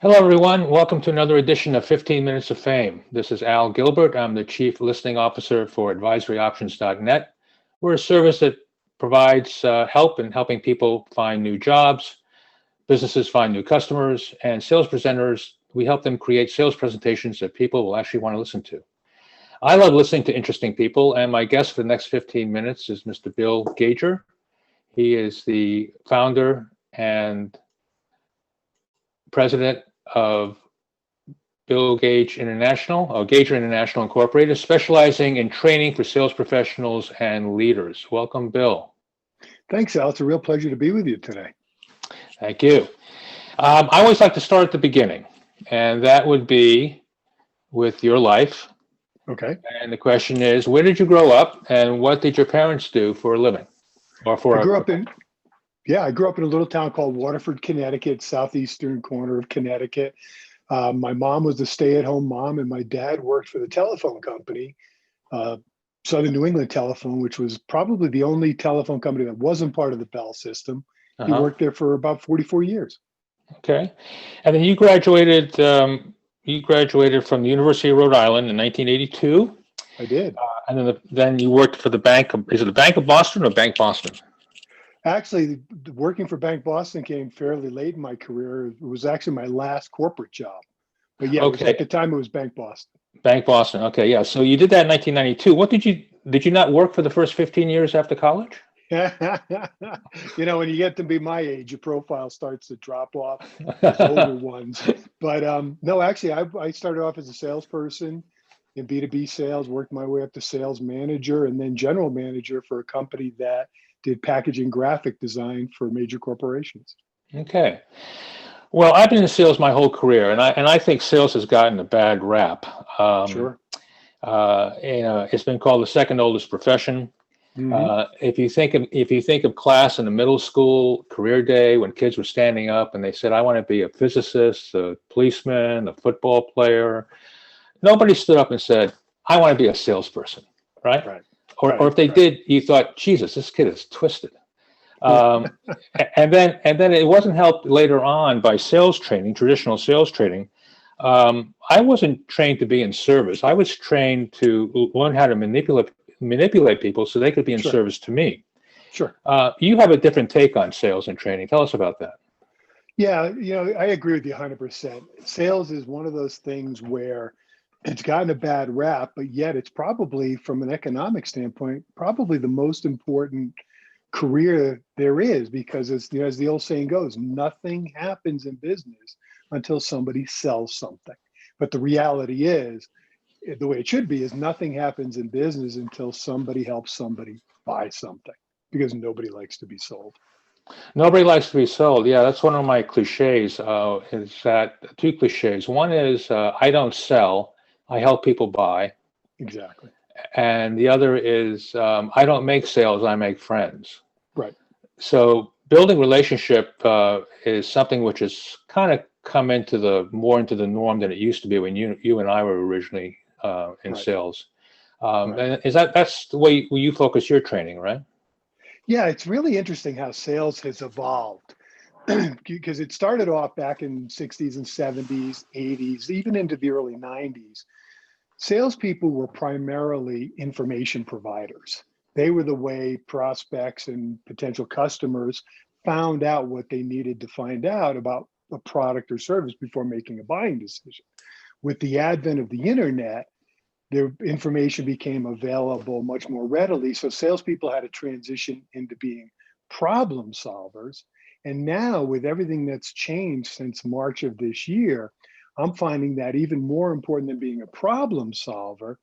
Hello, everyone. Welcome to another edition of 15 Minutes of Fame. This is Al Gilbert. I'm the Chief Listening Officer for AdvisoryOptions.net. We're a service that provides help in helping people find new jobs, businesses find new customers, and sales presenters. We help them create sales presentations that people will actually want to listen to. I love listening to interesting people, and my guest for the next 15 minutes is Mr. Bill Gager. He is the founder and president of Gager International Incorporated, specializing in training for sales professionals and leaders. Welcome, Bill. Thanks, Al. It's a real pleasure to be with you today. Thank you. I always like to start at the beginning, and that would be with your life. Okay. And the question is, where did you grow up, and what did your parents do for a living, or I for grew a? up in I grew up in a little town called Waterford, Connecticut, southeastern corner of Connecticut. My mom was a stay-at-home mom, and my dad worked for the telephone company, uh, Southern New England Telephone, which was probably the only telephone company that wasn't part of the Bell system. He Uh-huh. worked there for about 44 years. Okay, and then you graduated. You graduated from the University of Rhode Island in 1982, I did. and then you worked for the Bank of. Is it the Bank of Boston or Bank Boston? Actually, working for Bank Boston came fairly late in my career. It was actually my last corporate job. But yeah, it was at Okay, the time it was Bank Boston. Bank Boston. Okay, yeah. So you did that in 1992. What did you not work for the first 15 years after college? When you get to be my age, your profile starts to drop off as older ones. But no, actually, I started off as a salesperson in B2B sales, worked my way up to sales manager and then general manager for a company that did packaging graphic design for major corporations. Okay. Well, I've been in sales my whole career, and I think sales has gotten a bad rap. Sure. It's been called the second oldest profession. Hmm. If you think of class in the middle school career day when kids were standing up and they said, "I want to be a physicist, a policeman, a football player," nobody stood up and said, "I want to be a salesperson," right? Right. Or Right. if they Right. did, you thought, "Jesus, this kid is twisted." Um, and then it wasn't helped later on by sales training, traditional sales training. I wasn't trained to be in service. I was trained to learn how to manipulate people so they could be in Sure. service to me. Sure. You have a different take on sales and training. Tell us about that. Yeah, I agree with you 100%. Sales is one of those things where it's gotten a bad rap, but yet it's probably, from an economic standpoint, probably the most important career there is because as the old saying goes, nothing happens in business until somebody sells something. But the reality is, the way it should be is nothing happens in business until somebody helps somebody buy something because nobody likes to be sold. Nobody likes to be sold. Yeah, that's one of my cliches. Is that two cliches? One is I don't sell, I help people buy. Exactly. And the other is I don't make sales, I make friends. Right. So building relationship is something which has kind of come into the more into the norm than it used to be when you and I were originally in Right. sales. Right. And that's the way you focus your training, right? Yeah, it's really interesting how sales has evolved because it started off back in 60s and 70s, 80s, even into the early 90s. Salespeople were primarily information providers. They were the way prospects and potential customers found out what they needed to find out about a product or service before making a buying decision. With the advent of the internet, their information became available much more readily. So salespeople had to transition into being problem solvers. And now, with everything that's changed since March of this year, I'm finding that even more important than being a problem solver,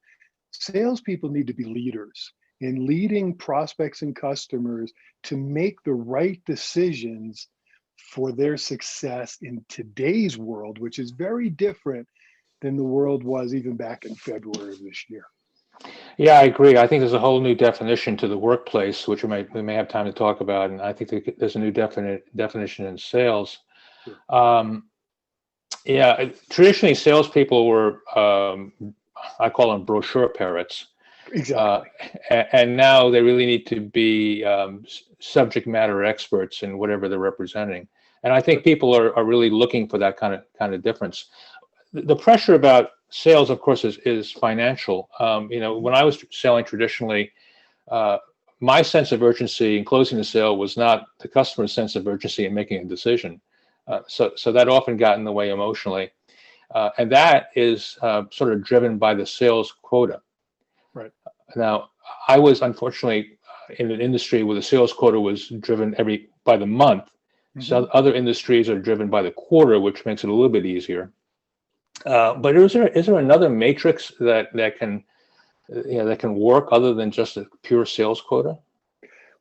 salespeople need to be leaders in leading prospects and customers to make the right decisions for their success in today's world, which is very different than the world was even back in February of this year. Yeah, I agree. I think there's a whole new definition to the workplace, which we may have time to talk about, and I think there's a new definition in sales. Sure. Um, yeah, traditionally salespeople were I call them brochure parrots, uh, Exactly. and now they really need to be subject matter experts in whatever they're representing. And I think people are really looking for that kind of difference. The pressure about sales, of course, is financial. When I was selling traditionally, my sense of urgency in closing the sale was not the customer's sense of urgency in making a decision. So that often got in the way emotionally. And that is sort of driven by the sales quota. Right. Now, I was unfortunately in an industry where the sales quota was driven by the month. So other industries are driven by the quarter, which makes it a little bit easier. But is there another matrix that can that can work other than just a pure sales quota?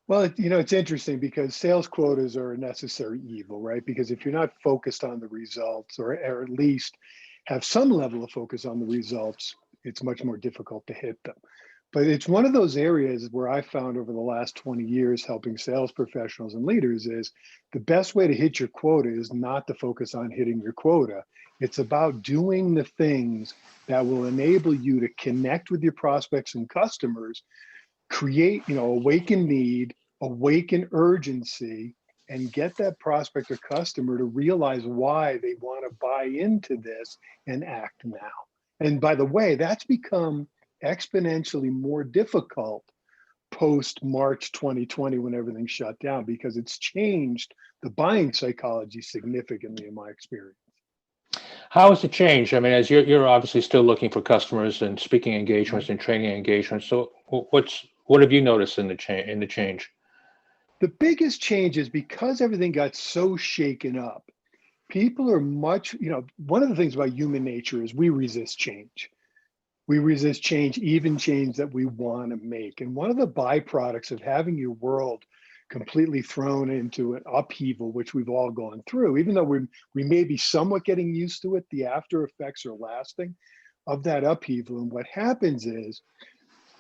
Well, it's interesting because sales quotas are a necessary evil, right? Because if you're not focused on the results, or at least have some level of focus on the results, it's much more difficult to hit them. But it's one of those areas where I found over the last 20 years helping sales professionals and leaders is the best way to hit your quota is not to focus on hitting your quota. It's about doing the things that will enable you to connect with your prospects and customers, create, awaken need, awaken urgency, and get that prospect or customer to realize why they want to buy into this and act now. And by the way, that's become exponentially more difficult post March 2020 when everything shut down, because it's changed the buying psychology significantly in my experience. How has it changed? I mean, as you're obviously still looking for customers and speaking engagements and training engagements. So what have you noticed in the change? The biggest change is because everything got so shaken up, people are much, one of the things about human nature is we resist change. We resist change, even change that we want to make. And one of the byproducts of having your world completely thrown into an upheaval, which we've all gone through, even though we may be somewhat getting used to it, the after effects are lasting of that upheaval. And what happens is,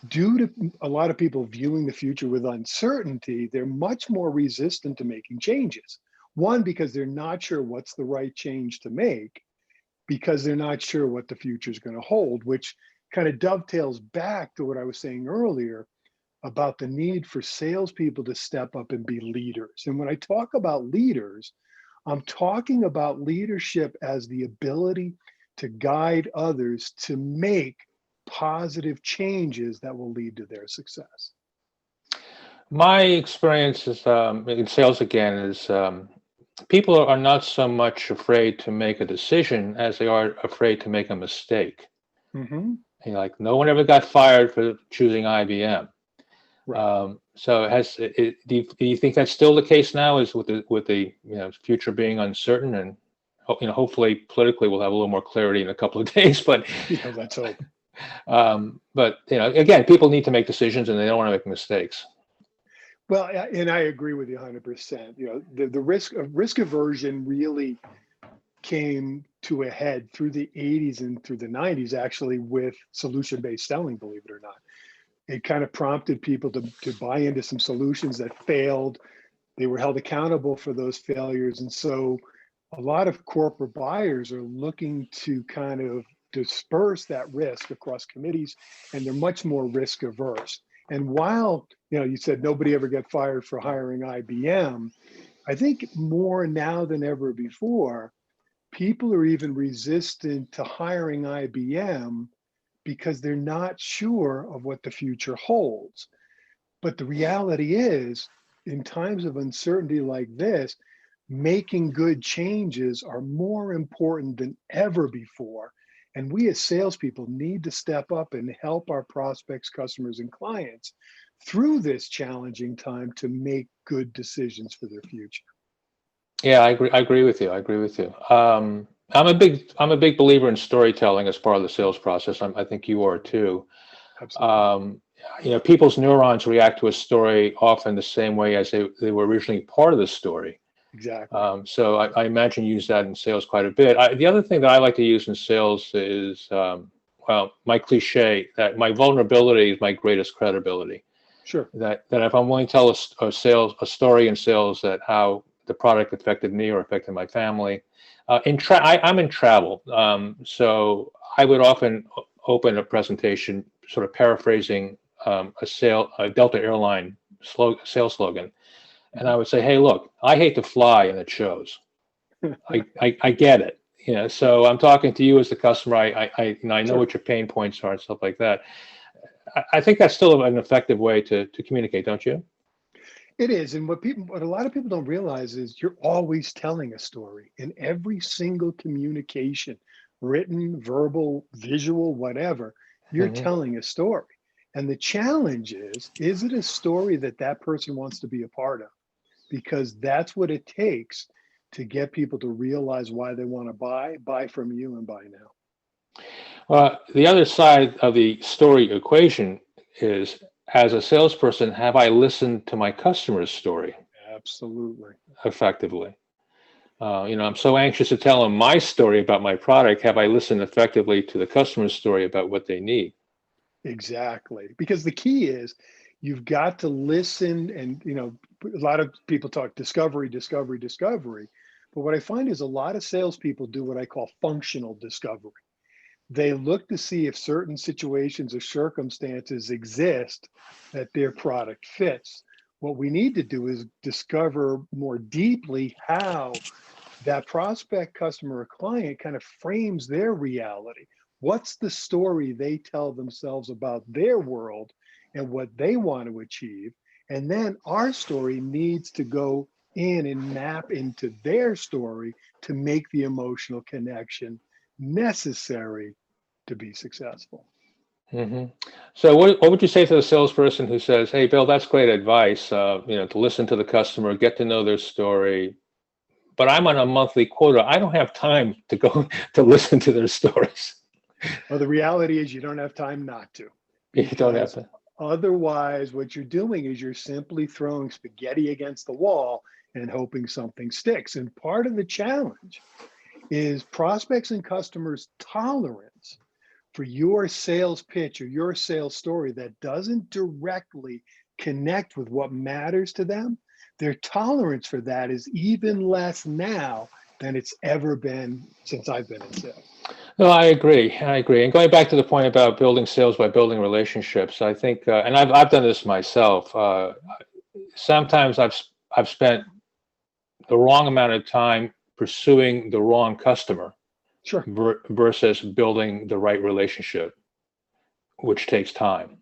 due to a lot of people viewing the future with uncertainty, they're much more resistant to making changes. One, because they're not sure what's the right change to make, because they're not sure what the future is going to hold, which kind of dovetails back to what I was saying earlier about the need for salespeople to step up and be leaders. And when I talk about leaders, I'm talking about leadership as the ability to guide others to make positive changes that will lead to their success. My experience is in sales again is people are not so much afraid to make a decision as they are afraid to make a mistake. Mm-hmm. Like no one ever got fired for choosing IBM. Right. So do you think that's still the case now? Is with the future being uncertain, and hopefully politically we'll have a little more clarity in a couple of days. But let's hope. But again, people need to make decisions, and they don't want to make mistakes. Well, and I agree with you 100%. The risk aversion really came to a head through the 80s and through the 90s, actually, with solution-based selling, believe it or not. It kind of prompted people to buy into some solutions that failed. They were held accountable for those failures. And so a lot of corporate buyers are looking to kind of disperse that risk across committees, and they're much more risk averse. And while, you said nobody ever got fired for hiring IBM, I think more now than ever before, people are even resistant to hiring IBM because they're not sure of what the future holds. But the reality is, in times of uncertainty like this, making good changes are more important than ever before. And we as salespeople need to step up and help our prospects, customers, and clients through this challenging time to make good decisions for their future. Yeah, I agree with you. I'm a big believer in storytelling as part of the sales process. I think you are too. Absolutely. People's neurons react to a story often the same way as they were originally part of the story. Exactly. So I imagine you use that in sales quite a bit. The other thing that I like to use in sales is, my cliche that my vulnerability is my greatest credibility. Sure. That if I'm willing to tell a story in sales that how the product affected me or affected my family. I'm in travel, so I would often open a presentation sort of paraphrasing a Delta airline sales slogan. And I would say, hey, look, I hate to fly and it shows. I get it. So I'm talking to you as the customer. I know Sure. what your pain points are and stuff like that. I think that's still an effective way to communicate, don't you? It is. And what a lot of people don't realize is you're always telling a story in every single communication, written, verbal, visual, whatever, you're Hmm. telling a story. And the challenge is it a story that that person wants to be a part of? Because that's what it takes to get people to realize why they want to buy from you and buy now. Well, the other side of the story equation is, as a salesperson, have I listened to my customer's story Absolutely. effectively? I'm so anxious to tell them my story about my product. Have I listened effectively to the customer's story about what they need? Exactly. Because the key is you've got to listen and a lot of people talk discovery, discovery, discovery. But what I find is a lot of salespeople do what I call functional discovery. They look to see if certain situations or circumstances exist that their product fits. What we need to do is discover more deeply how that prospect, customer, or client kind of frames their reality. What's the story they tell themselves about their world and what they want to achieve? And then our story needs to go in and map into their story to make the emotional connection necessary to be successful. Hmm. So what would you say to the salesperson who says, "Hey, Bill, that's great advice. To listen to the customer, get to know their story, but I'm on a monthly quota. I don't have time to go to listen to their stories." Well, the reality is you don't have time not to, You don't have because to. otherwise, what you're doing is you're simply throwing spaghetti against the wall and hoping something sticks. And part of the challenge is prospects and customers' tolerance for your sales pitch or your sales story that doesn't directly connect with what matters to them. Their tolerance for that is even less now than it's ever been since I've been in sales. No, I agree. I agree. And going back to the point about building sales by building relationships, I think, and I've done this myself. Sometimes I've spent the wrong amount of time pursuing the wrong customer Sure. versus building the right relationship, which takes time.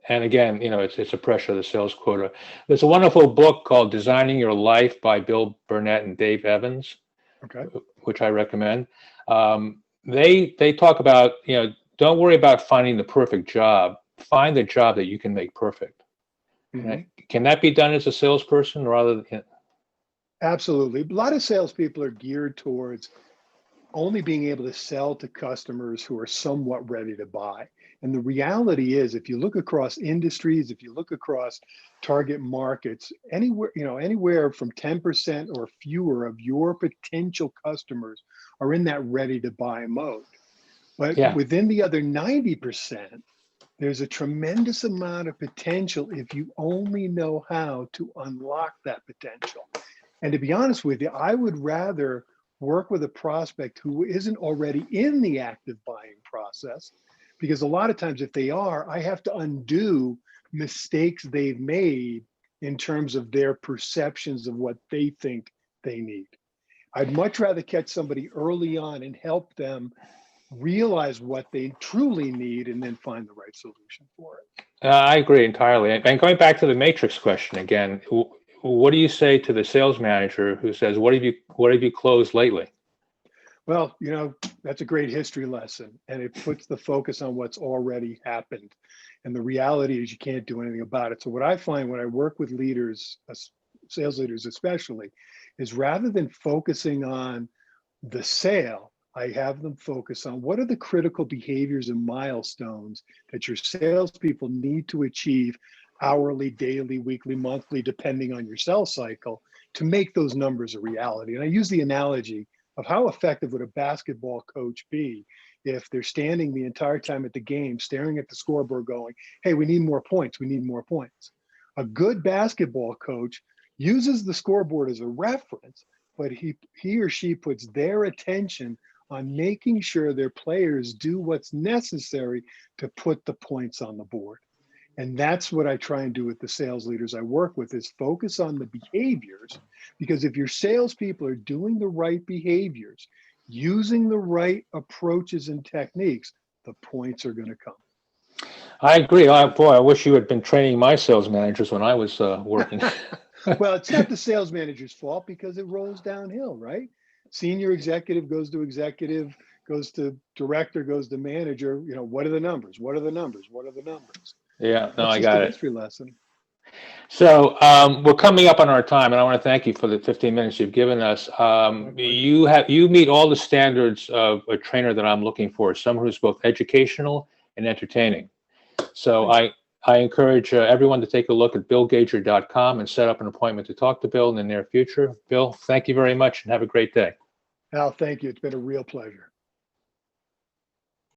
And again, it's a pressure of the sales quota. There's a wonderful book called Designing Your Life by Bill Burnett and Dave Evans, Okay. which I recommend. They talk about, don't worry about finding the perfect job. Find the job that you can make perfect. Mhm. Can that be done as a salesperson rather than? Absolutely. A lot of salespeople are geared towards only being able to sell to customers who are somewhat ready to buy. And the reality is, if you look across industries, if you look across target markets, anywhere from 10% or fewer of your potential customers are in that ready to buy mode. But Yeah. within the other 90%, there's a tremendous amount of potential if you only know how to unlock that potential. And to be honest with you, I would rather work with a prospect who isn't already in the active buying process, because a lot of times, if they are, I have to undo mistakes they've made in terms of their perceptions of what they think they need. I'd much rather catch somebody early on and help them realize what they truly need and then find the right solution for it. I agree entirely. And going back to the matrix question again, what do you say to the sales manager who says, "What have you closed lately?" Well, that's a great history lesson, and it puts the focus on what's already happened. And the reality is you can't do anything about it. So what I find when I work with leaders, sales leaders especially, is rather than focusing on the sale, I have them focus on what are the critical behaviors and milestones that your salespeople need to achieve hourly, daily, weekly, monthly, depending on your sales cycle, to make those numbers a reality. And I use the analogy of how effective would a basketball coach be if they're standing the entire time at the game, staring at the scoreboard going, hey, we need more points, we need more points. A good basketball coach uses the scoreboard as a reference, but he or she puts their attention on making sure their players do what's necessary to put the points on the board. And that's what I try and do with the sales leaders I work with, is focus on the behaviors, because if your salespeople are doing the right behaviors, using the right approaches and techniques, the points are going to come. I agree. Boy, I wish you had been training my sales managers when I was working. Well, it's not the sales manager's fault, because it rolls downhill, right? Senior executive goes to executive, goes to director, goes to manager. What are the numbers? What are the numbers? What are the numbers? Yeah, no, That's I just a got it. history lesson. So we're coming up on our time, and I want to thank you for the 15 minutes you've given us. You meet all the standards of a trainer that I'm looking for, someone who's both educational and entertaining. So I encourage everyone to take a look at billgager.com and set up an appointment to talk to Bill in the near future. Bill, thank you very much and have a great day. Al, thank you. It's been a real pleasure.